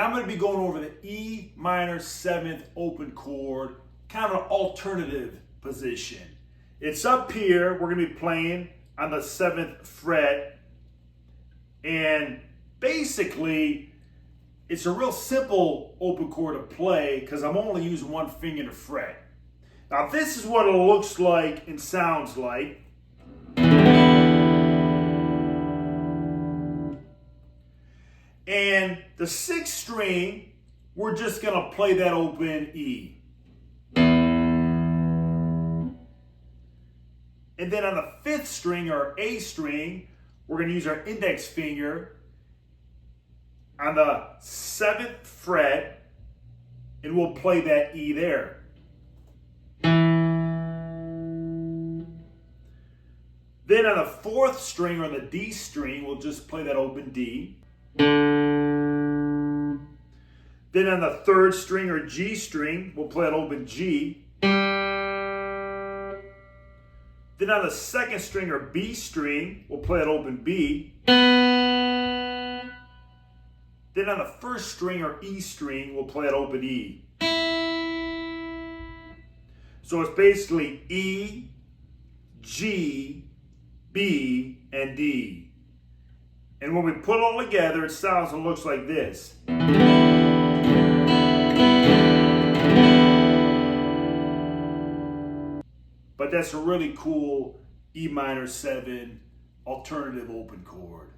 I'm going to be going over the E minor 7th open chord, kind of an alternative position. It's up here. We're going to be playing on the 7th fret. And basically, it's a real simple open chord to play because I'm only using one finger to fret. Now, this is what it looks like and sounds like. And the 6th string, we're just going to play that open E. And then on the 5th string, or A string, we're going to use our index finger on the 7th fret, and we'll play that E there. Then on the 4th string, or the D string, we'll just play that open D. Then on the 3rd string, or G string, we'll play an open G. Then on the 2nd string, or B string, we'll play an open B. Then on the 1st string, or E string, we'll play an open E. So it's basically E, G, B, and D. And when we put it all together, it sounds and looks like this. But that's a really cool E minor 7 alternative open chord.